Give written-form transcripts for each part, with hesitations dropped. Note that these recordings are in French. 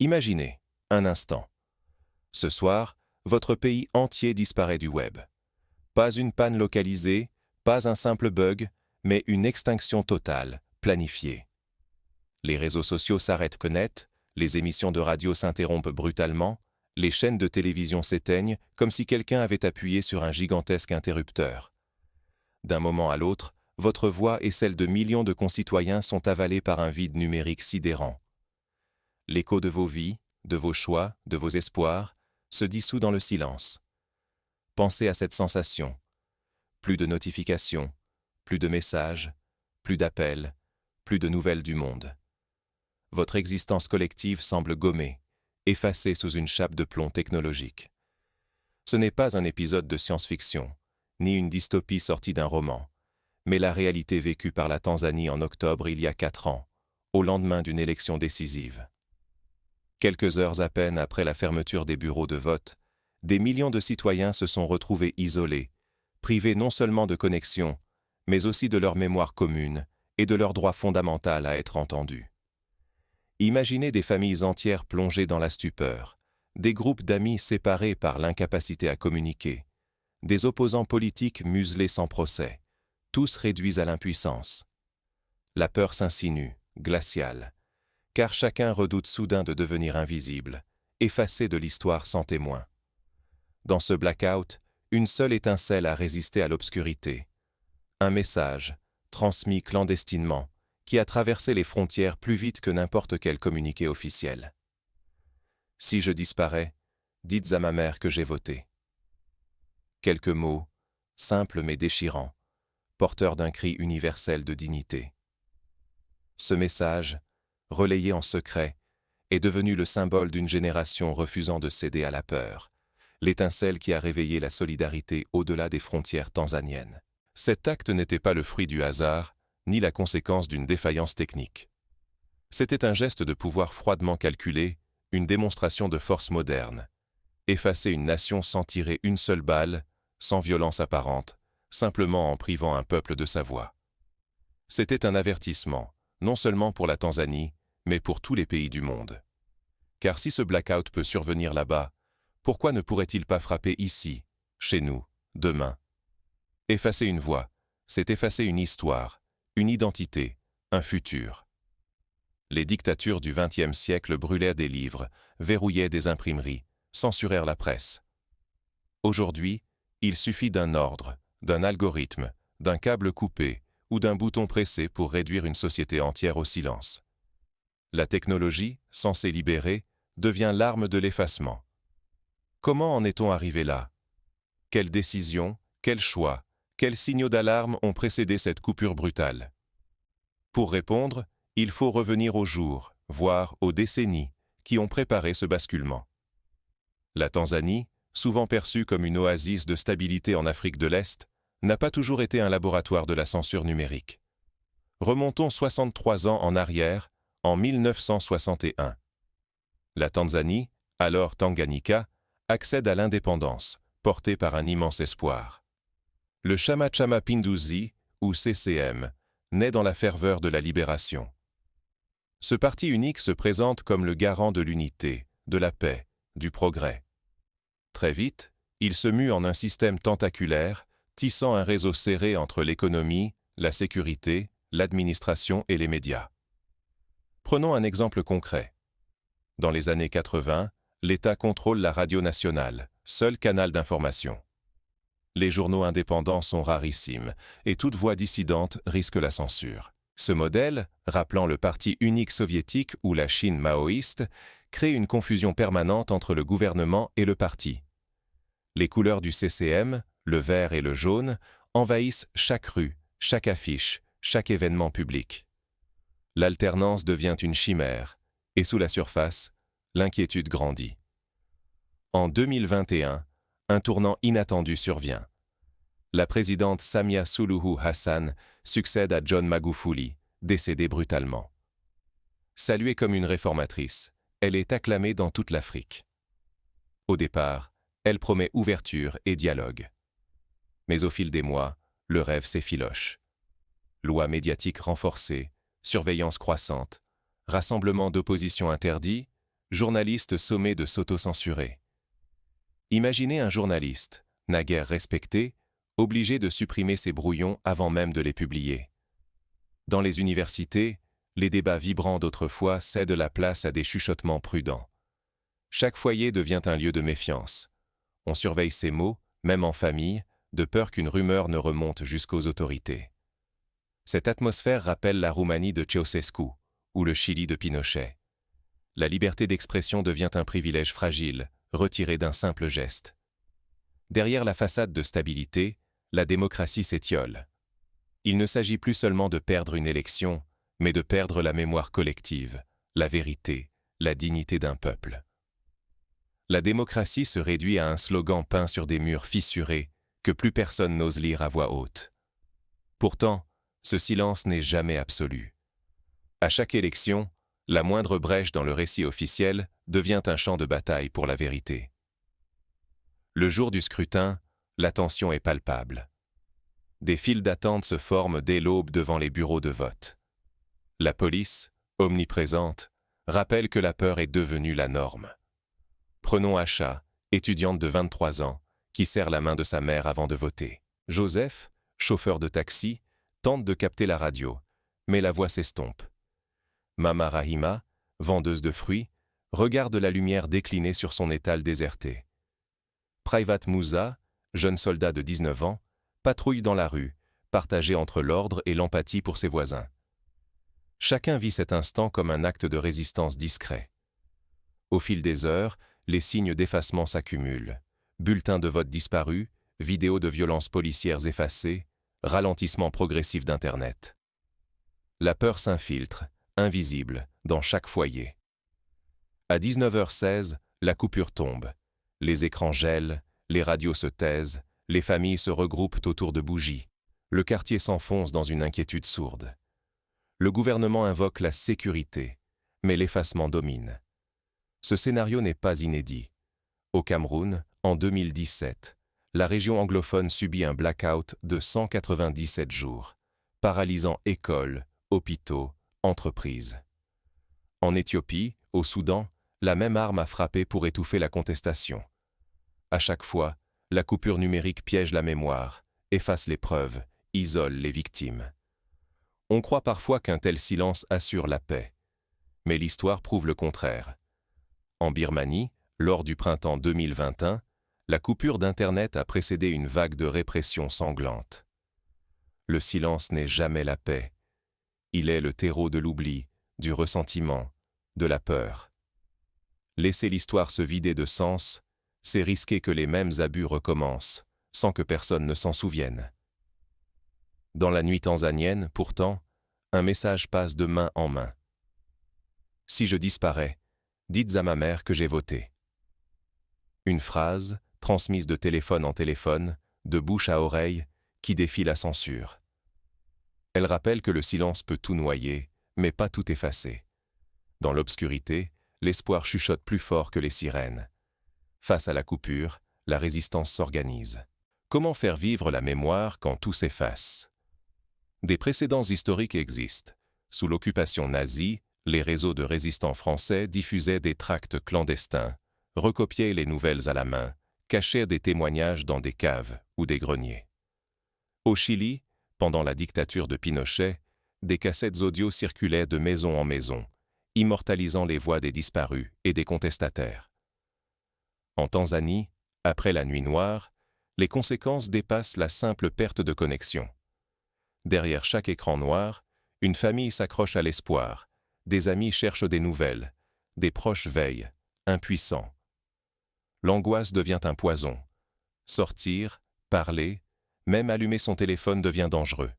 Imaginez, un instant. Ce soir, votre pays entier disparaît du web. Pas une panne localisée, pas un simple bug, mais une extinction totale, planifiée. Les réseaux sociaux s'arrêtent net, les émissions de radio s'interrompent brutalement, les chaînes de télévision s'éteignent comme si quelqu'un avait appuyé sur un gigantesque interrupteur. D'un moment à l'autre, votre voix et celle de millions de concitoyens sont avalées par un vide numérique sidérant. L'écho de vos vies, de vos choix, de vos espoirs, se dissout dans le silence. Pensez à cette sensation. Plus de notifications, plus de messages, plus d'appels, plus de nouvelles du monde. Votre existence collective semble gommée, effacée sous une chape de plomb technologique. Ce n'est pas un épisode de science-fiction, ni une dystopie sortie d'un roman, mais la réalité vécue par la Tanzanie en octobre il y a 4 ans, au lendemain d'une élection décisive. Quelques heures à peine après la fermeture des bureaux de vote, des millions de citoyens se sont retrouvés isolés, privés non seulement de connexion, mais aussi de leur mémoire commune et de leur droit fondamental à être entendus. Imaginez des familles entières plongées dans la stupeur, des groupes d'amis séparés par l'incapacité à communiquer, des opposants politiques muselés sans procès, tous réduits à l'impuissance. La peur s'insinue, glaciale, car chacun redoute soudain de devenir invisible, effacé de l'histoire sans témoin. Dans ce blackout, une seule étincelle a résisté à l'obscurité. Un message, transmis clandestinement, qui a traversé les frontières plus vite que n'importe quel communiqué officiel. Si je disparais, dites à ma mère que j'ai voté. Quelques mots, simples mais déchirants, porteurs d'un cri universel de dignité. Ce message, relayé en secret, est devenu le symbole d'une génération refusant de céder à la peur, l'étincelle qui a réveillé la solidarité au-delà des frontières tanzaniennes. Cet acte n'était pas le fruit du hasard, ni la conséquence d'une défaillance technique. C'était un geste de pouvoir froidement calculé, une démonstration de force moderne. Effacer une nation sans tirer une seule balle, sans violence apparente, simplement en privant un peuple de sa voix. C'était un avertissement, non seulement pour la Tanzanie, mais pour tous les pays du monde. Car si ce blackout peut survenir là-bas, pourquoi ne pourrait-il pas frapper ici, chez nous, demain? Effacer une voix, c'est effacer une histoire, une identité, un futur. Les dictatures du XXe siècle brûlèrent des livres, verrouillaient des imprimeries, censurèrent la presse. Aujourd'hui, il suffit d'un ordre, d'un algorithme, d'un câble coupé ou d'un bouton pressé pour réduire une société entière au silence. La technologie, censée libérer, devient l'arme de l'effacement. Comment en est-on arrivé là? Quelles décisions, quels choix, quels signaux d'alarme ont précédé cette coupure brutale? Pour répondre, il faut revenir aux jours, voire aux décennies, qui ont préparé ce basculement. La Tanzanie, souvent perçue comme une oasis de stabilité en Afrique de l'Est, n'a pas toujours été un laboratoire de la censure numérique. Remontons 63 ans en arrière, en 1961. La Tanzanie, alors Tanganyika, accède à l'indépendance, portée par un immense espoir. Le Chama cha Mapinduzi, ou CCM, naît dans la ferveur de la libération. Ce parti unique se présente comme le garant de l'unité, de la paix, du progrès. Très vite, il se mue en un système tentaculaire, tissant un réseau serré entre l'économie, la sécurité, l'administration et les médias. Prenons un exemple concret. Dans les années 80, l'État contrôle la radio nationale, seul canal d'information. Les journaux indépendants sont rarissimes, et toute voix dissidente risque la censure. Ce modèle, rappelant le parti unique soviétique ou la Chine maoïste, crée une confusion permanente entre le gouvernement et le parti. Les couleurs du CCM, le vert et le jaune, envahissent chaque rue, chaque affiche, chaque événement public. L'alternance devient une chimère, et sous la surface, l'inquiétude grandit. En 2021, un tournant inattendu survient. La présidente Samia Suluhu Hassan succède à John Magufuli, décédé brutalement. Saluée comme une réformatrice, elle est acclamée dans toute l'Afrique. Au départ, elle promet ouverture et dialogue. Mais au fil des mois, le rêve s'effiloche. Lois médiatiques renforcées, surveillance croissante, rassemblements d'opposition interdits, journaliste sommé de s'autocensurer. Imaginez un journaliste, naguère respecté, obligé de supprimer ses brouillons avant même de les publier. Dans les universités, les débats vibrants d'autrefois cèdent la place à des chuchotements prudents. Chaque foyer devient un lieu de méfiance. On surveille ses mots, même en famille, de peur qu'une rumeur ne remonte jusqu'aux autorités. Cette atmosphère rappelle la Roumanie de Ceausescu ou le Chili de Pinochet. La liberté d'expression devient un privilège fragile, retiré d'un simple geste. Derrière la façade de stabilité, la démocratie s'étiole. Il ne s'agit plus seulement de perdre une élection, mais de perdre la mémoire collective, la vérité, la dignité d'un peuple. La démocratie se réduit à un slogan peint sur des murs fissurés que plus personne n'ose lire à voix haute. Pourtant, ce silence n'est jamais absolu. À chaque élection, la moindre brèche dans le récit officiel devient un champ de bataille pour la vérité. Le jour du scrutin, la tension est palpable. Des files d'attente se forment dès l'aube devant les bureaux de vote. La police, omniprésente, rappelle que la peur est devenue la norme. Prenons Acha, étudiante de 23 ans, qui serre la main de sa mère avant de voter. Joseph, chauffeur de taxi, tente de capter la radio, mais la voix s'estompe. Mama Rahima, vendeuse de fruits, regarde la lumière décliner sur son étal déserté. Private Moussa, jeune soldat de 19 ans, patrouille dans la rue, partagé entre l'ordre et l'empathie pour ses voisins. Chacun vit cet instant comme un acte de résistance discret. Au fil des heures, les signes d'effacement s'accumulent. Bulletins de vote disparus, vidéos de violences policières effacées, ralentissement progressif d'Internet. La peur s'infiltre, invisible, dans chaque foyer. À 19h16, la coupure tombe. Les écrans gèlent, les radios se taisent, les familles se regroupent autour de bougies. Le quartier s'enfonce dans une inquiétude sourde. Le gouvernement invoque la sécurité, mais l'effacement domine. Ce scénario n'est pas inédit. Au Cameroun, en 2017, la région anglophone subit un blackout de 197 jours, paralysant écoles, hôpitaux, entreprises. En Éthiopie, au Soudan, la même arme a frappé pour étouffer la contestation. À chaque fois, la coupure numérique piège la mémoire, efface les preuves, isole les victimes. On croit parfois qu'un tel silence assure la paix. Mais l'histoire prouve le contraire. En Birmanie, lors du printemps 2021, la coupure d'Internet a précédé une vague de répression sanglante. Le silence n'est jamais la paix. Il est le terreau de l'oubli, du ressentiment, de la peur. Laisser l'histoire se vider de sens, c'est risquer que les mêmes abus recommencent, sans que personne ne s'en souvienne. Dans la nuit tanzanienne, pourtant, un message passe de main en main. Si je disparais, dites à ma mère que j'ai voté. Une phrase, transmise de téléphone en téléphone, de bouche à oreille, qui défie la censure. Elle rappelle que le silence peut tout noyer, mais pas tout effacer. Dans l'obscurité, l'espoir chuchote plus fort que les sirènes. Face à la coupure, la résistance s'organise. Comment faire vivre la mémoire quand tout s'efface? Des précédents historiques existent. Sous l'occupation nazie, les réseaux de résistants français diffusaient des tracts clandestins, recopiaient les nouvelles à la main, cachaient des témoignages dans des caves ou des greniers. Au Chili, pendant la dictature de Pinochet, des cassettes audio circulaient de maison en maison, immortalisant les voix des disparus et des contestataires. En Tanzanie, après la Nuit noire, les conséquences dépassent la simple perte de connexion. Derrière chaque écran noir, une famille s'accroche à l'espoir, des amis cherchent des nouvelles, des proches veillent, impuissants. L'angoisse devient un poison. Sortir, parler, même allumer son téléphone devient dangereux.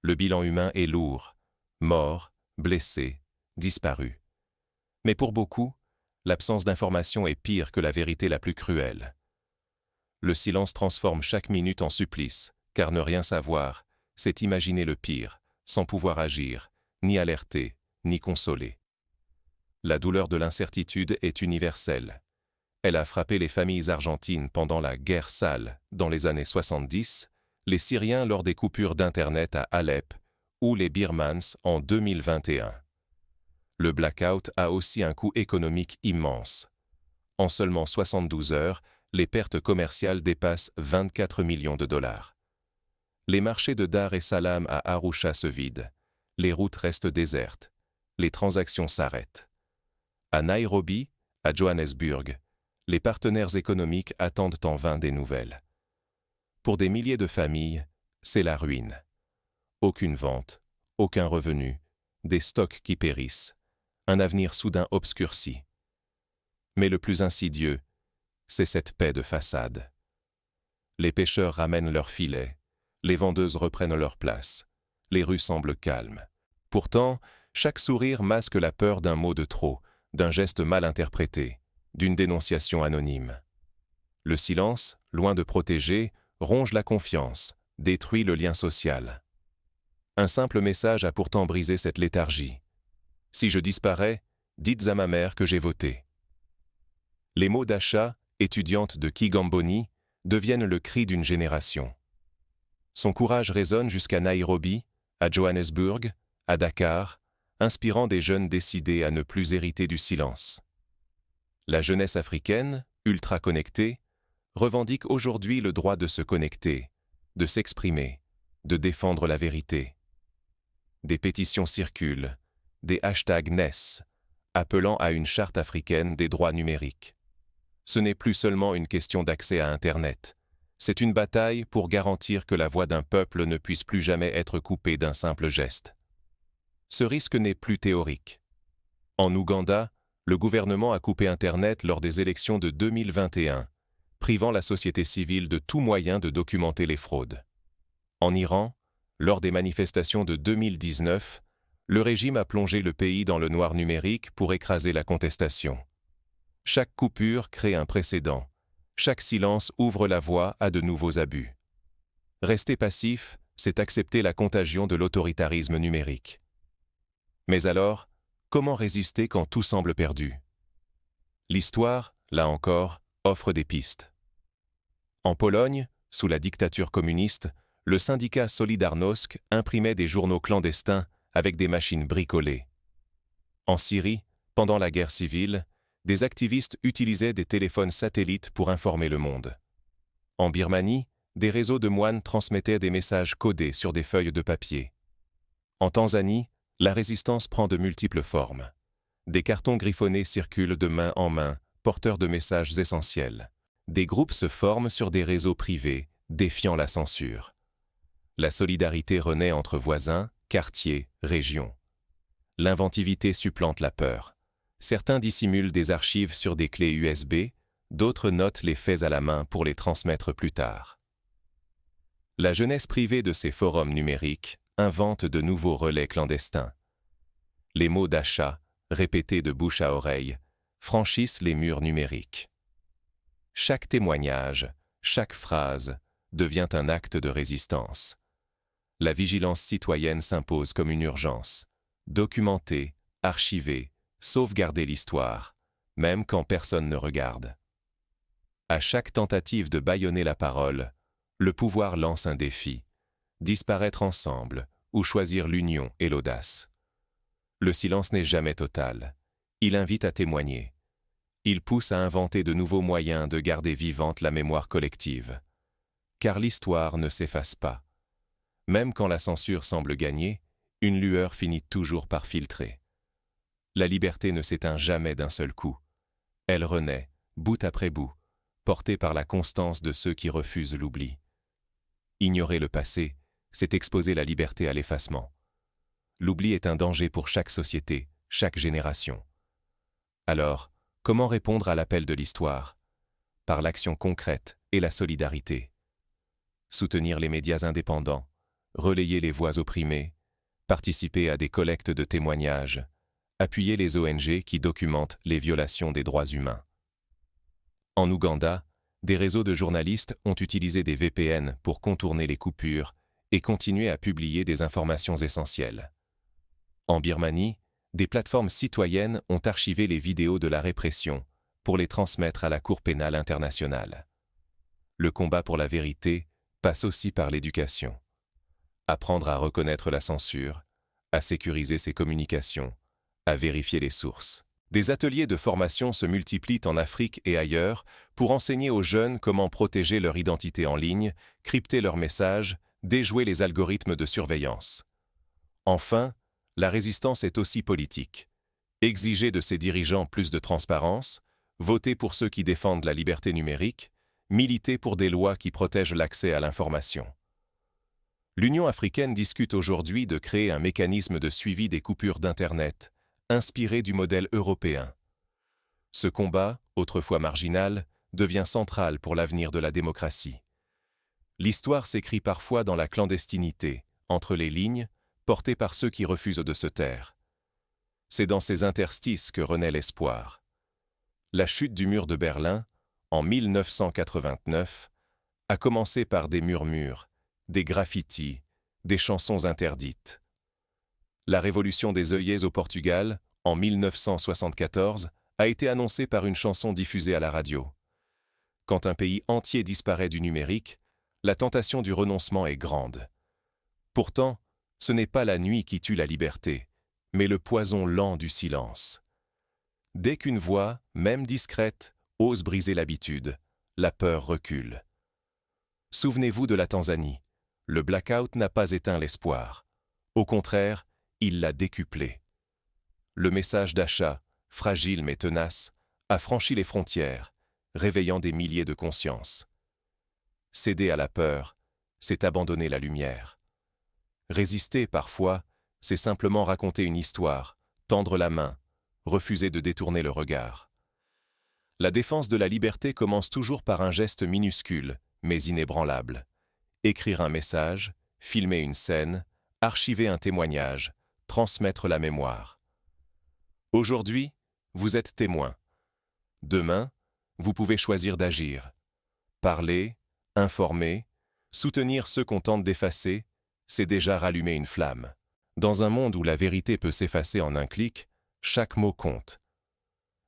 Le bilan humain est lourd, morts, blessés, disparus. Mais pour beaucoup, l'absence d'information est pire que la vérité la plus cruelle. Le silence transforme chaque minute en supplice, car ne rien savoir, c'est imaginer le pire, sans pouvoir agir, ni alerter, ni consoler. La douleur de l'incertitude est universelle. Elle a frappé les familles argentines pendant la guerre sale dans les années 70, les Syriens lors des coupures d'Internet à Alep ou les Birmans en 2021. le blackout a aussi un coût économique immense. En seulement 72 heures, les pertes commerciales dépassent 24 millions de dollars. Les marchés de Dar es Salaam à Arusha se vident. Les routes restent désertes. Les transactions s'arrêtent. À Nairobi, à Johannesburg, les partenaires économiques attendent en vain des nouvelles. Pour des milliers de familles, c'est la ruine. Aucune vente, aucun revenu, des stocks qui périssent, un avenir soudain obscurci. Mais le plus insidieux, c'est cette paix de façade. Les pêcheurs ramènent leurs filets, les vendeuses reprennent leur place, les rues semblent calmes. Pourtant, chaque sourire masque la peur d'un mot de trop, d'un geste mal interprété, d'une dénonciation anonyme. Le silence, loin de protéger, ronge la confiance, détruit le lien social. Un simple message a pourtant brisé cette léthargie. Si je disparais, dites à ma mère que j'ai voté. Les mots d'Asha, étudiante de Kigamboni, deviennent le cri d'une génération. Son courage résonne jusqu'à Nairobi, à Johannesburg, à Dakar, inspirant des jeunes décidés à ne plus hériter du silence. La jeunesse africaine, ultra connectée, revendique aujourd'hui le droit de se connecter, de s'exprimer, de défendre la vérité. Des pétitions circulent, des hashtags naissent, appelant à une charte africaine des droits numériques. Ce n'est plus seulement une question d'accès à Internet. C'est une bataille pour garantir que la voix d'un peuple ne puisse plus jamais être coupée d'un simple geste. Ce risque n'est plus théorique. En Ouganda, le gouvernement a coupé Internet lors des élections de 2021, privant la société civile de tout moyen de documenter les fraudes. En Iran, lors des manifestations de 2019, le régime a plongé le pays dans le noir numérique pour écraser la contestation. Chaque coupure crée un précédent. Chaque silence ouvre la voie à de nouveaux abus. Rester passif, c'est accepter la contagion de l'autoritarisme numérique. Mais alors, comment résister quand tout semble perdu? L'histoire, là encore, offre des pistes. En Pologne, sous la dictature communiste, le syndicat Solidarnosc imprimait des journaux clandestins avec des machines bricolées. En Syrie, pendant la guerre civile, des activistes utilisaient des téléphones satellites pour informer le monde. En Birmanie, des réseaux de moines transmettaient des messages codés sur des feuilles de papier. En Tanzanie, la résistance prend de multiples formes. Des cartons griffonnés circulent de main en main, porteurs de messages essentiels. Des groupes se forment sur des réseaux privés, défiant la censure. La solidarité renaît entre voisins, quartiers, régions. L'inventivité supplante la peur. Certains dissimulent des archives sur des clés USB, d'autres notent les faits à la main pour les transmettre plus tard. La jeunesse privée de ces forums numériques invente de nouveaux relais clandestins. Les mots d'achat, répétés de bouche à oreille, franchissent les murs numériques. Chaque témoignage, chaque phrase devient un acte de résistance. La vigilance citoyenne s'impose comme une urgence. Documenter, archiver, sauvegarder l'histoire, même quand personne ne regarde. À chaque tentative de bâillonner la parole, le pouvoir lance un défi. Disparaître ensemble ou choisir l'union et l'audace. Le silence n'est jamais total. Il invite à témoigner. Il pousse à inventer de nouveaux moyens de garder vivante la mémoire collective. Car l'histoire ne s'efface pas. Même quand la censure semble gagner, une lueur finit toujours par filtrer. La liberté ne s'éteint jamais d'un seul coup. Elle renaît, bout après bout, portée par la constance de ceux qui refusent l'oubli. Ignorer le passé, c'est exposer la liberté à l'effacement. L'oubli est un danger pour chaque société, chaque génération. Alors, comment répondre à l'appel de l'histoire? Par l'action concrète et la solidarité. Soutenir les médias indépendants, relayer les voix opprimées, participer à des collectes de témoignages, appuyer les ONG qui documentent les violations des droits humains. En Ouganda, des réseaux de journalistes ont utilisé des VPN pour contourner les coupures et continuer à publier des informations essentielles. En Birmanie, des plateformes citoyennes ont archivé les vidéos de la répression pour les transmettre à la Cour pénale internationale. Le combat pour la vérité passe aussi par l'éducation. Apprendre à reconnaître la censure, à sécuriser ses communications, à vérifier les sources. Des ateliers de formation se multiplient en Afrique et ailleurs pour enseigner aux jeunes comment protéger leur identité en ligne, crypter leurs messages, déjouer les algorithmes de surveillance. Enfin, la résistance est aussi politique. Exiger de ses dirigeants plus de transparence, voter pour ceux qui défendent la liberté numérique, militer pour des lois qui protègent l'accès à l'information. L'Union africaine discute aujourd'hui de créer un mécanisme de suivi des coupures d'Internet, inspiré du modèle européen. Ce combat, autrefois marginal, devient central pour l'avenir de la démocratie. L'histoire s'écrit parfois dans la clandestinité, entre les lignes, portée par ceux qui refusent de se taire. C'est dans ces interstices que renaît l'espoir. La chute du mur de Berlin, en 1989, a commencé par des murmures, des graffitis, des chansons interdites. La révolution des œillets au Portugal, en 1974, a été annoncée par une chanson diffusée à la radio. Quand un pays entier disparaît du numérique, la tentation du renoncement est grande. Pourtant, ce n'est pas la nuit qui tue la liberté, mais le poison lent du silence. Dès qu'une voix, même discrète, ose briser l'habitude, la peur recule. Souvenez-vous de la Tanzanie. Le blackout n'a pas éteint l'espoir. Au contraire, il l'a décuplé. Le message d'achat, fragile mais tenace, a franchi les frontières, réveillant des milliers de consciences. Céder à la peur, c'est abandonner la lumière. Résister, parfois, c'est simplement raconter une histoire, tendre la main, refuser de détourner le regard. La défense de la liberté commence toujours par un geste minuscule, mais inébranlable. Écrire un message, filmer une scène, archiver un témoignage, transmettre la mémoire. Aujourd'hui, vous êtes témoin. Demain, vous pouvez choisir d'agir. Parler, informer, soutenir ceux qu'on tente d'effacer, c'est déjà rallumer une flamme. Dans un monde où la vérité peut s'effacer en un clic, chaque mot compte.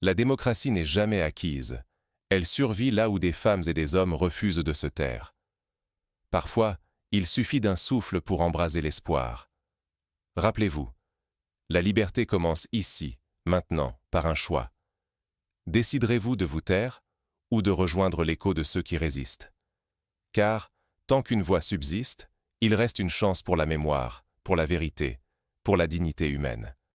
La démocratie n'est jamais acquise. Elle survit là où des femmes et des hommes refusent de se taire. Parfois, il suffit d'un souffle pour embraser l'espoir. Rappelez-vous, la liberté commence ici, maintenant, par un choix. Déciderez-vous de vous taire ou de rejoindre l'écho de ceux qui résistent? Car, tant qu'une voix subsiste, il reste une chance pour la mémoire, pour la vérité, pour la dignité humaine.